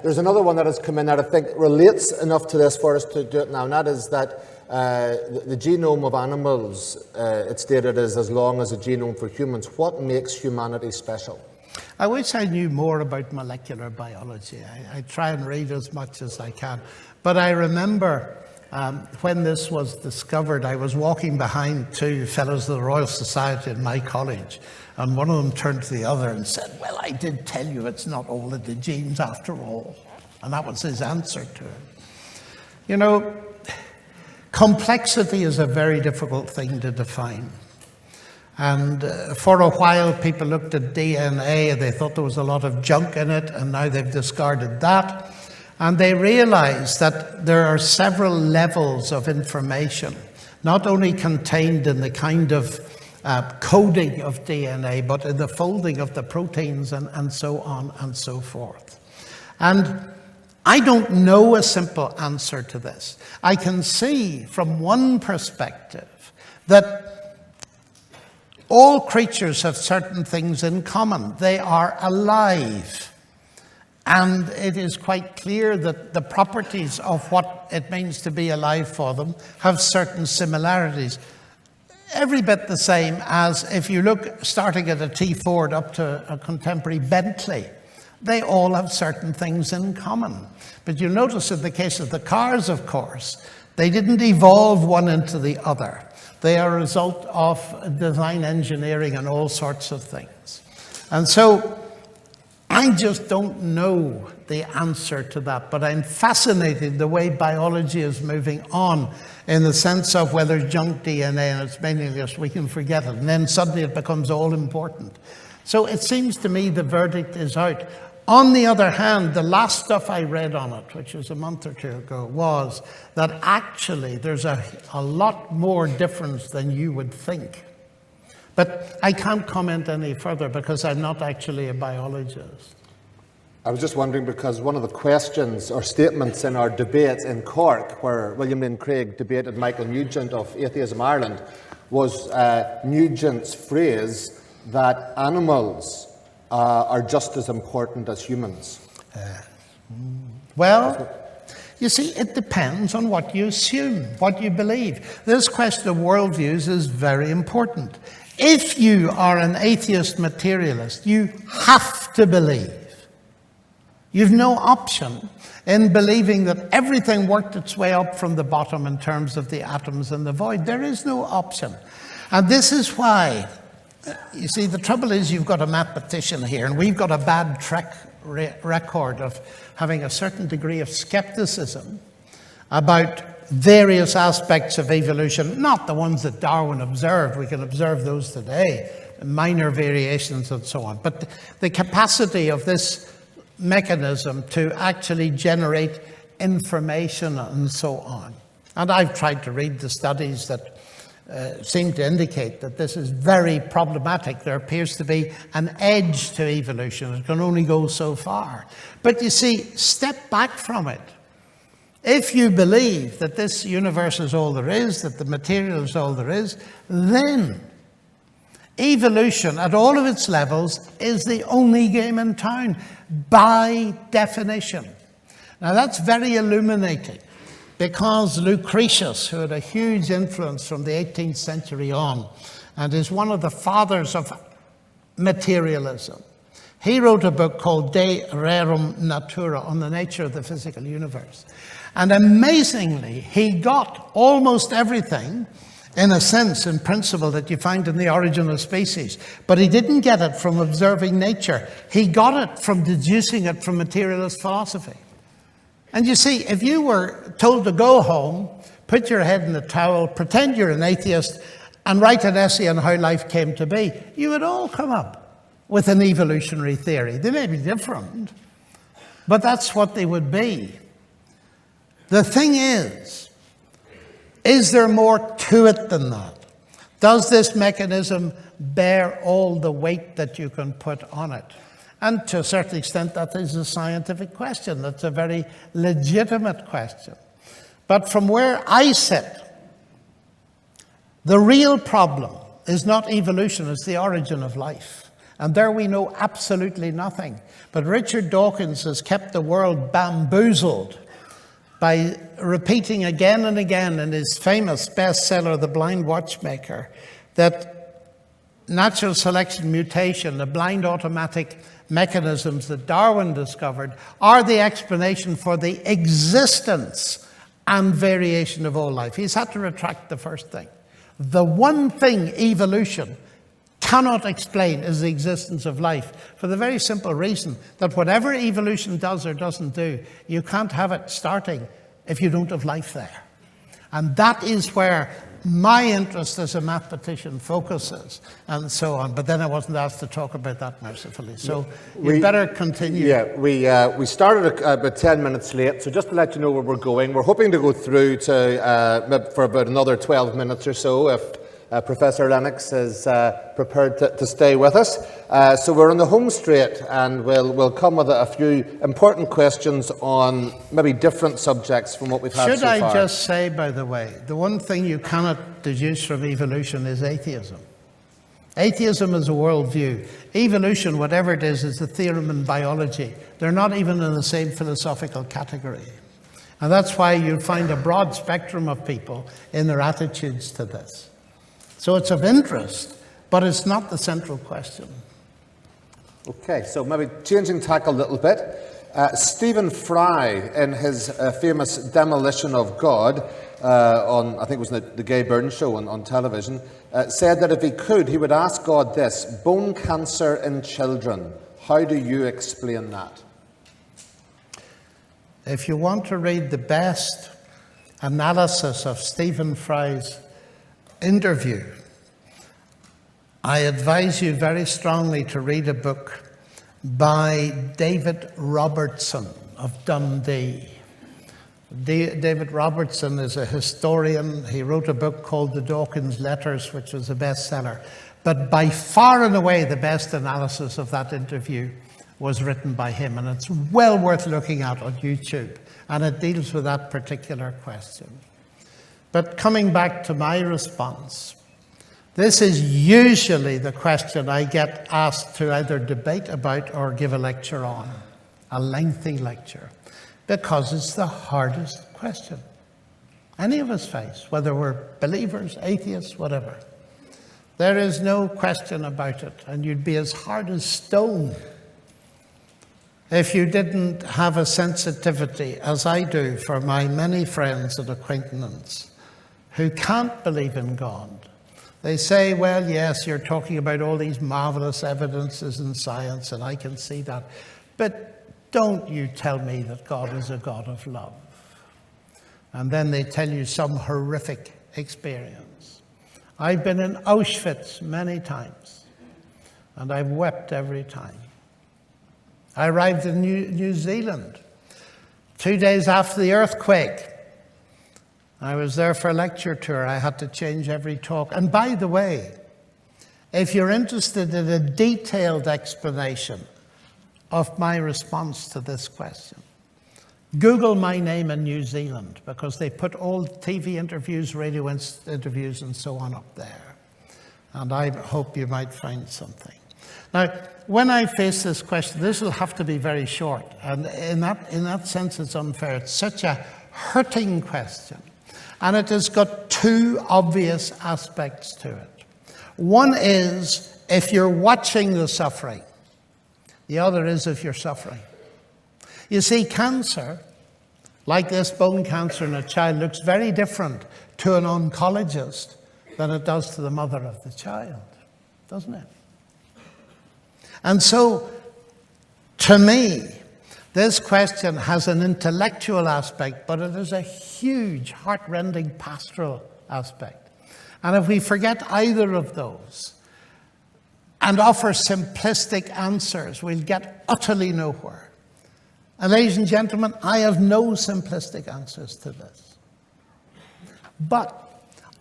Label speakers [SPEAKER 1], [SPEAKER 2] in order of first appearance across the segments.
[SPEAKER 1] there's another one that has come in that I think relates enough to this for us to do it now, and that is that the genome of animals, it's stated, is as long as the genome for humans. What makes humanity special?
[SPEAKER 2] I wish I knew more about molecular biology. I try and read as much as I can. But I remember when this was discovered, I was walking behind two fellows of the Royal Society in my college, and one of them turned to the other and said, "Well, I did tell you it's not all in the genes after all." And that was his answer to it. You know, complexity is a very difficult thing to define. And for a while, people looked at DNA and they thought there was a lot of junk in it, and now they've discarded that. And they realized that there are several levels of information, not only contained in the kind of coding of DNA, but in the folding of the proteins and so on and so forth. And I don't know a simple answer to this. I can see from one perspective that all creatures have certain things in common. They are alive. And it is quite clear that the properties of what it means to be alive for them have certain similarities. Every bit the same as if you look starting at a T Ford up to a contemporary Bentley. They all have certain things in common. But you'll notice in the case of the cars, of course, they didn't evolve one into the other. They are a result of design engineering and all sorts of things. And so I just don't know the answer to that, but I'm fascinated the way biology is moving on in the sense of whether junk DNA and it's meaningless, we can forget it, and then suddenly it becomes all important. So it seems to me the verdict is out. On the other hand, the last stuff I read on it, which was a month or two ago, was that actually there's a lot more difference than you would think. But I can't comment any further because I'm not actually a biologist.
[SPEAKER 1] I was just wondering because one of the questions or statements in our debate in Cork, where William Lane Craig debated Michael Nugent of Atheism Ireland, was Nugent's phrase that animals are just as important as humans.
[SPEAKER 2] Well, you see, it depends on what you assume, what you believe. This question of worldviews is very important. If you are an atheist materialist, you have to believe. You've no option in believing that everything worked its way up from the bottom in terms of the atoms and the void. There is no option. And this is why, you see, the trouble is you've got a mathematician here, and we've got a bad track record of having a certain degree of skepticism about various aspects of evolution, not the ones that Darwin observed. We can observe those today, minor variations and so on. But the capacity of this mechanism to actually generate information and so on. And I've tried to read the studies that seem to indicate that this is very problematic. There appears to be an edge to evolution. It can only go so far. But you see, step back from it. If you believe that this universe is all there is, that the material is all there is, then evolution at all of its levels is the only game in town, by definition. Now that's very illuminating, because Lucretius, who had a huge influence from the 18th century on, and is one of the fathers of materialism, he wrote a book called De Rerum Natura, on the nature of the physical universe. And amazingly, he got almost everything, in a sense, in principle, that you find in The Origin of Species. But he didn't get it from observing nature. He got it from deducing it from materialist philosophy. And you see, if you were told to go home, put your head in a towel, pretend you're an atheist, and write an essay on how life came to be, you would all come up with an evolutionary theory. They may be different, but that's what they would be. The thing is there more to it than that? Does this mechanism bear all the weight that you can put on it? And to a certain extent, that is a scientific question. That's a very legitimate question. But from where I sit, the real problem is not evolution, it's the origin of life. And there we know absolutely nothing. But Richard Dawkins has kept the world bamboozled by repeating again and again in his famous bestseller, The Blind Watchmaker, that natural selection, mutation, the blind automatic mechanisms that Darwin discovered are the explanation for the existence and variation of all life. He's had to retract the first thing. The one thing evolution cannot explain is the existence of life, for the very simple reason that whatever evolution does or doesn't do, you can't have it starting if you don't have life there. And that is where my interest as a mathematician focuses, and so on. But then I wasn't asked to talk about that, mercifully. So we better continue.
[SPEAKER 1] Yeah, we started about 10 minutes late, so just to let you know where we're going, we're hoping to go through to for about another 12 minutes or so, if Professor Lennox is prepared to stay with us. So we're on the home straight, and we'll come with a few important questions on maybe different subjects from what we've had so far.
[SPEAKER 2] Should I just say, by the way, the one thing you cannot deduce from evolution is atheism. Atheism is a worldview. Evolution, whatever it is a theorem in biology. They're not even in the same philosophical category. And that's why you find a broad spectrum of people in their attitudes to this. So it's of interest, but it's not the central question.
[SPEAKER 1] Okay, so maybe changing tack a little bit. Stephen Fry, in his famous Demolition of God, on, I think it was the Gay Byrne show on television, said that if he could, he would ask God this: bone cancer in children. How do you explain that?
[SPEAKER 2] If you want to read the best analysis of Stephen Fry's interview, I advise you very strongly to read a book by David Robertson of Dundee. David Robertson is a historian. He wrote a book called The Dawkins Letters, which was a bestseller. But by far and away, the best analysis of that interview was written by him, and it's well worth looking at on YouTube, and it deals with that particular question. But coming back to my response, this is usually the question I get asked to either debate about or give a lecture on, a lengthy lecture, because it's the hardest question any of us face, whether we're believers, atheists, whatever. There is no question about it, and you'd be as hard as stone if you didn't have a sensitivity, as I do, for my many friends and acquaintances who can't believe in God. They say, well, yes, you're talking about all these marvelous evidences in science, and I can see that. But don't you tell me that God is a God of love. And then they tell you some horrific experience. I've been in Auschwitz many times, and I've wept every time. I arrived in New Zealand 2 days after the earthquake. I was there for a lecture tour. I had to change every talk. And by the way, if you're interested in a detailed explanation of my response to this question, Google my name in New Zealand, because they put all TV interviews, radio interviews, and so on up there. And I hope you might find something. Now, when I face this question, this will have to be very short. And in that sense, it's unfair. It's such a hurting question. And it has got two obvious aspects to it. One is if you're watching the suffering. The other is if you're suffering. You see, cancer, like this bone cancer in a child, looks very different to an oncologist than it does to the mother of the child, doesn't it? And so, to me, this question has an intellectual aspect, but it has a huge, heart-rending pastoral aspect. And if we forget either of those and offer simplistic answers, we'll get utterly nowhere. And ladies and gentlemen, I have no simplistic answers to this. But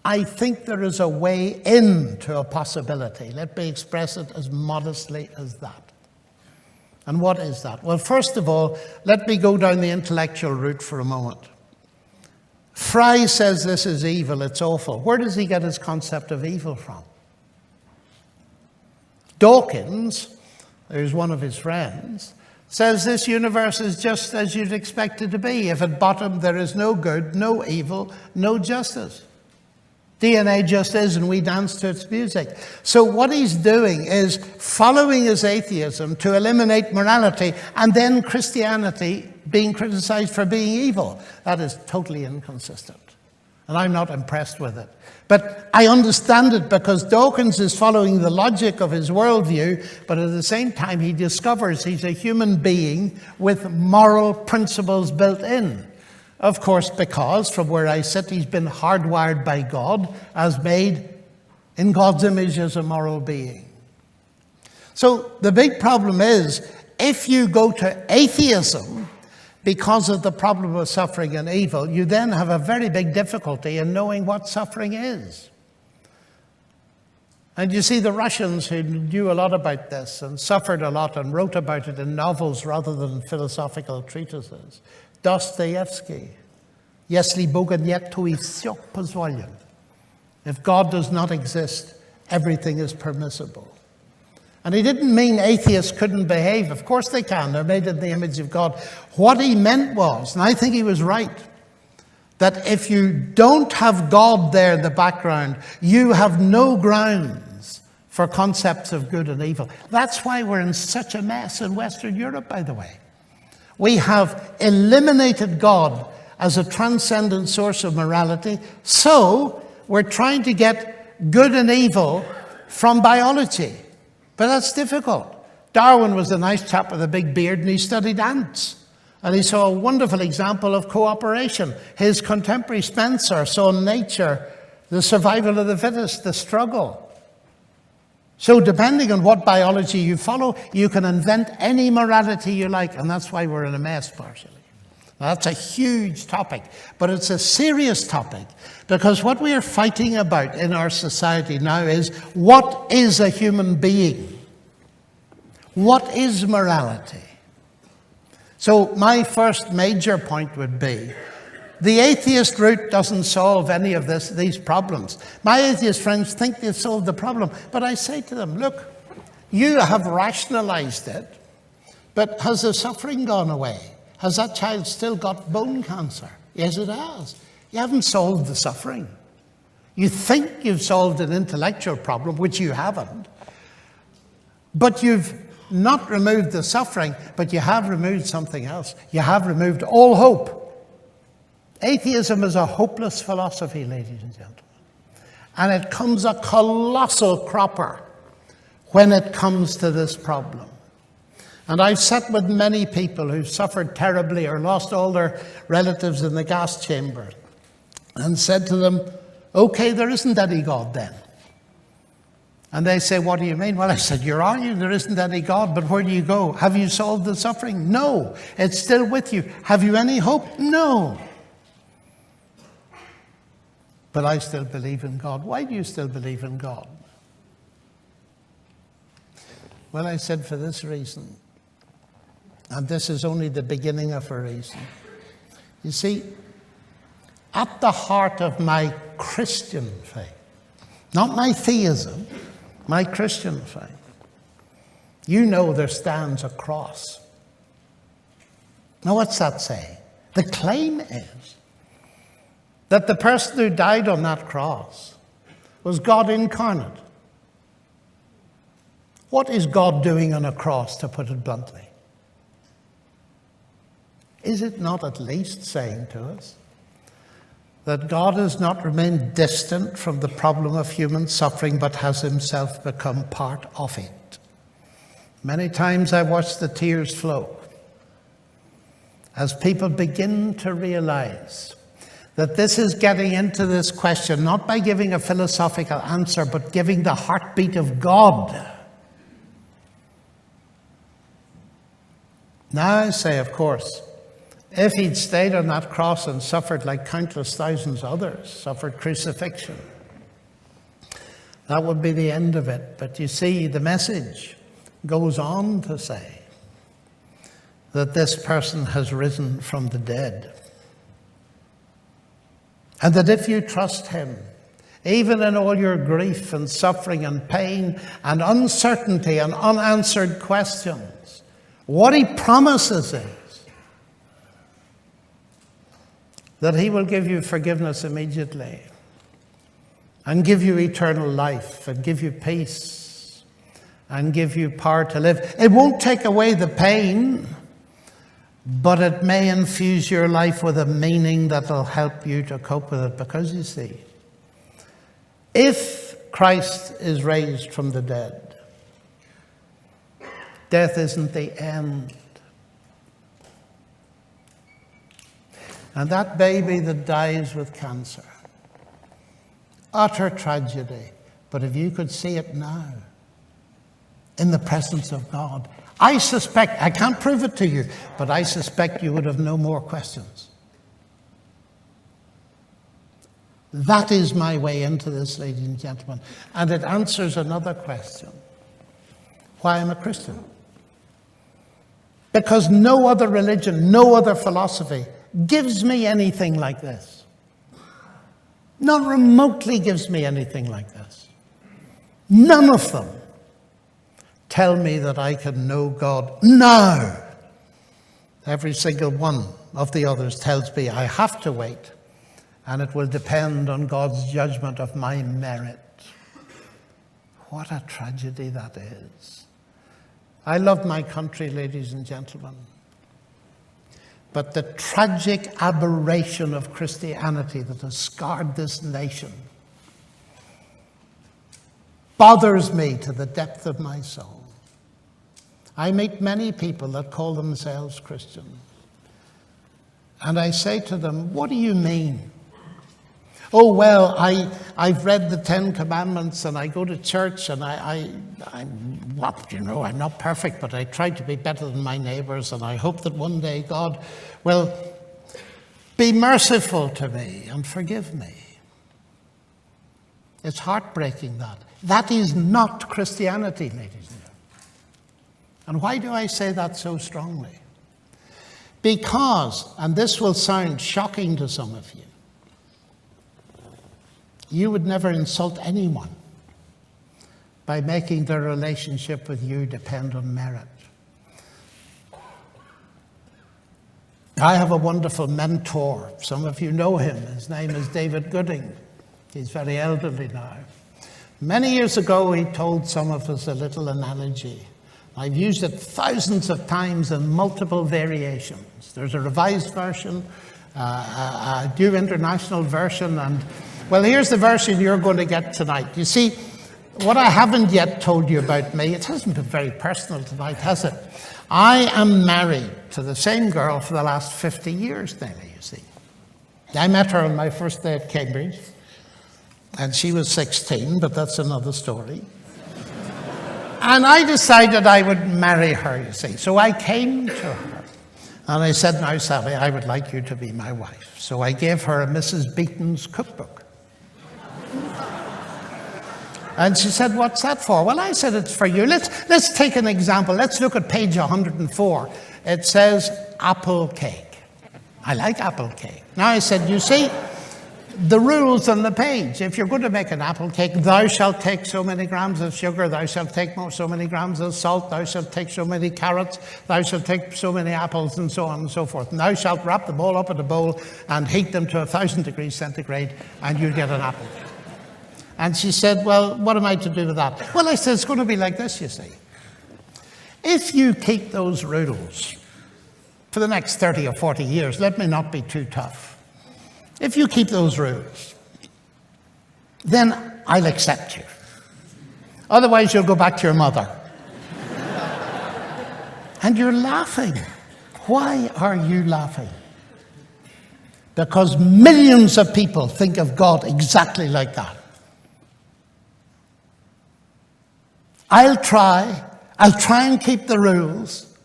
[SPEAKER 2] I think there is a way into a possibility. Let me express it as modestly as that. And what is that? Well, first of all, let me go down the intellectual route for a moment. Fry says this is evil, it's awful. Where does he get his concept of evil from? Dawkins, who's one of his friends, says this universe is just as you'd expect it to be. If at bottom there is no good, no evil, no justice. DNA just is, and we dance to its music. So what he's doing is following his atheism to eliminate morality, and then Christianity being criticized for being evil. That is totally inconsistent. And I'm not impressed with it. But I understand it because Dawkins is following the logic of his worldview, but at the same time he discovers he's a human being with moral principles built in. Of course, because from where I sit, he's been hardwired by God as made in God's image as a moral being. So the big problem is, if you go to atheism because of the problem of suffering and evil, you then have a very big difficulty in knowing what suffering is. And you see, the Russians, who knew a lot about this and suffered a lot and wrote about it in novels rather than philosophical treatises. Dostoevsky, Если Бога нет, то и всё позволено. If God does not exist, everything is permissible. And he didn't mean atheists couldn't behave. Of course they can. They're made in the image of God. What he meant was, and I think he was right, that if you don't have God there in the background, you have no grounds for concepts of good and evil. That's why we're in such a mess in Western Europe, by the way. We have eliminated God as a transcendent source of morality, so we're trying to get good and evil from biology. But that's difficult. Darwin was a nice chap with a big beard, and he studied ants. And he saw a wonderful example of cooperation. His contemporary Spencer saw in nature the survival of the fittest, the struggle. So depending on what biology you follow, you can invent any morality you like, and that's why we're in a mess partially. Now, that's a huge topic, but it's a serious topic, because what we are fighting about in our society now is, what is a human being? What is morality? So my first major point would be, the atheist route doesn't solve any of these problems. My atheist friends think they've solved the problem, but I say to them, look, you have rationalized it, but has the suffering gone away? Has that child still got bone cancer? Yes, it has. You haven't solved the suffering. You think you've solved an intellectual problem, which you haven't, but you've not removed the suffering, but you have removed something else. You have removed all hope. Atheism is a hopeless philosophy, ladies and gentlemen. And it comes a colossal cropper when it comes to this problem. And I've sat with many people who've suffered terribly or lost all their relatives in the gas chamber and said to them, okay, there isn't any God then. And they say, what do you mean? Well, I said, you're arguing there isn't any God, but where do you go? Have you solved the suffering? No. It's still with you. Have you any hope? No. But I still believe in God. Why do you still believe in God? Well, I said, for this reason. And this is only the beginning of a reason. You see, at the heart of my Christian faith, not my theism, my Christian faith, you know there stands a cross. Now, what's that saying? The claim is that the person who died on that cross was God incarnate. What is God doing on a cross, to put it bluntly? Is it not at least saying to us that God has not remained distant from the problem of human suffering, but has himself become part of it? Many times I watch the tears flow as people begin to realize that this is getting into this question, not by giving a philosophical answer, but giving the heartbeat of God. Now I say, of course, if he'd stayed on that cross and suffered like countless thousands others, suffered crucifixion, that would be the end of it. But you see, the message goes on to say that this person has risen from the dead. And that if you trust him, Even in all your grief and suffering and pain and uncertainty and unanswered questions, what he promises is that he will give you forgiveness immediately and give you eternal life and give you peace and give you power to live. It won't take away the pain, but it may infuse your life with a meaning that will help you to cope with it. Because you see, if Christ is raised from the dead, death isn't the end. And that baby that dies with cancer, utter tragedy. But if you could see it now, in the presence of God, I suspect, I can't prove it to you, but I suspect you would have no more questions. That is my way into this, ladies and gentlemen. And it answers another question. Why I'm a Christian. Because no other religion, no other philosophy gives me anything like this. Not remotely gives me anything like this. None of them tell me that I can know God now. Every single one of the others tells me I have to wait, and it will depend on God's judgment of my merit. What a tragedy that is. I love my country, ladies and gentlemen. But the tragic aberration of Christianity that has scarred this nation bothers me to the depth of my soul. I meet many people that call themselves Christian. And I say to them, what do you mean? Oh, well, I've read the Ten Commandments and I go to church and I'm not perfect, but I try to be better than my neighbors, and I hope that one day God will be merciful to me and forgive me. It's heartbreaking that. That is not Christianity, ladies and gentlemen. And why do I say that so strongly? Because, and this will sound shocking to some of you, you would never insult anyone by making their relationship with you depend on merit. I have a wonderful mentor. Some of you know him. His name is David Gooding. He's very elderly now. Many years ago, he told some of us a little analogy. I've used it thousands of times in multiple variations. There's a revised version, a New International Version, and well, here's the version you're going to get tonight. You see, what I haven't yet told you about me, it hasn't been very personal tonight, has it? I am married to the same girl for the last 50 years now, you see. I met her on my first day at Cambridge, and she was 16, but that's another story. And I decided I would marry her, you see. So I came to her, and I said, now, Sally, I would like you to be my wife. So I gave her a Mrs. Beaton's cookbook. And she said, what's that for? Well, I said, it's for you. Let's take an example. Let's look at page 104. It says apple cake. I like apple cake. Now I said, you see, the rules on the page. If you're going to make an apple cake, thou shalt take so many grams of sugar, thou shalt take so many grams of salt, thou shalt take so many carrots, thou shalt take so many apples, and so on and so forth. And thou shalt wrap them all up in a bowl and heat them to 1,000 degrees centigrade, and you'll get an apple cake. And she said, well, what am I to do with that? Well, I said, it's going to be like this, you see. If you keep those rules for the next 30 or 40 years, let me not be too tough. If you keep those rules, then I'll accept you. Otherwise, you'll go back to your mother. And you're laughing. Why are you laughing? Because millions of people think of God exactly like that. I'll try and keep the rules,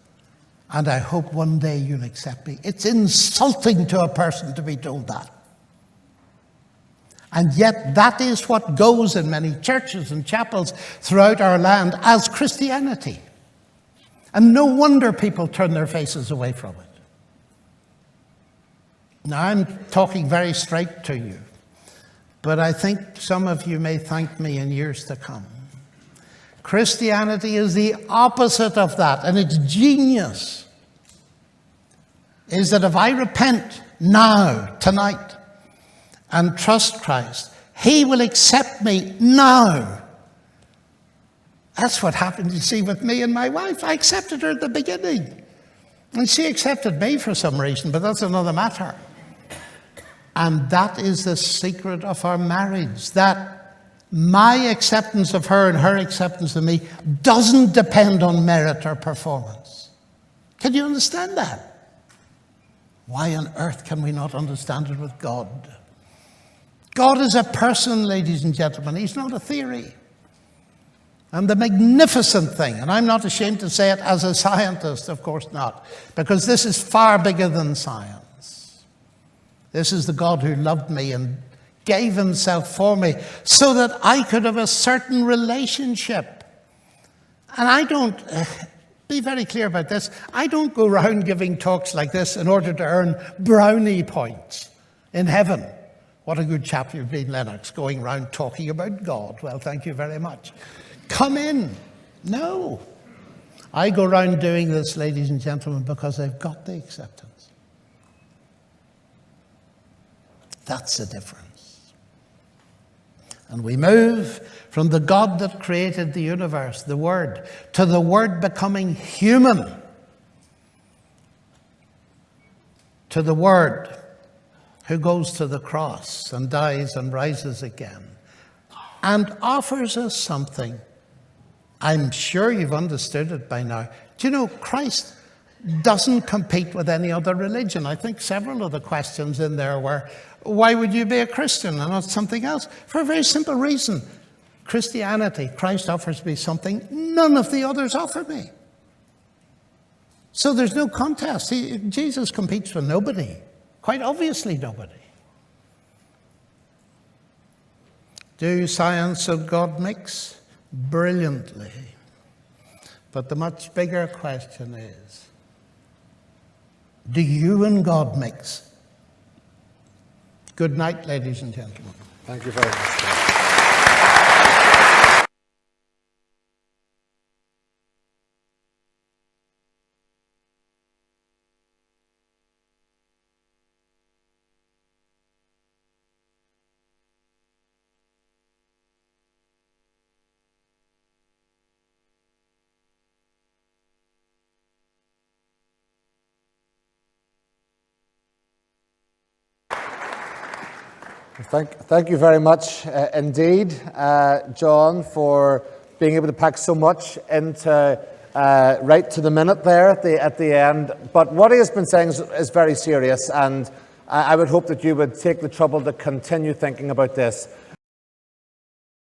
[SPEAKER 2] and I hope one day you'll accept me. It's insulting to a person to be told that. And yet that is what goes in many churches and chapels throughout our land as Christianity. And no wonder people turn their faces away from it. Now I'm talking very straight to you, but I think some of you may thank me in years to come. Christianity is the opposite of that, and its genius is that if I repent now, tonight, and trust Christ, He will accept me now. That's what happened, you see, with me and my wife. I accepted her at the beginning. And she accepted me for some reason, but that's another matter. And that is the secret of our marriage, that my acceptance of her and her acceptance of me doesn't depend on merit or performance. Can you understand that? Why on earth can we not understand it with God? God is a person, ladies and gentlemen. He's not a theory. And the magnificent thing, and I'm not ashamed to say it as a scientist, of course not, because this is far bigger than science. This is the God who loved me and gave Himself for me so that I could have a certain relationship. And I don't, be very clear about this, I don't go around giving talks like this in order to earn brownie points in heaven. What a good chap you've been, Lennox, going around talking about God. Well, thank you very much. Come in. No. I go around doing this, ladies and gentlemen, because I've got the acceptance. That's the difference. And we move from the God that created the universe, the Word, to the Word becoming human, to the Word who goes to the cross and dies and rises again and offers us something. I'm sure you've understood it by now. Do you know, Christ doesn't compete with any other religion. I think several of the questions in there were, why would you be a Christian and not something else? For a very simple reason. Christianity, Christ offers me something none of the others offer me. So there's no contest. Jesus competes with nobody. Quite obviously nobody. Do science and God mix? Brilliantly. But the much bigger question is, do you and God mix? Good night, ladies and gentlemen.
[SPEAKER 1] Thank you very much. Thank you very much indeed, John, for being able to pack so much into right to the minute there at the end. But what he has been saying is very serious, and I would hope that you would take the trouble to continue thinking about this.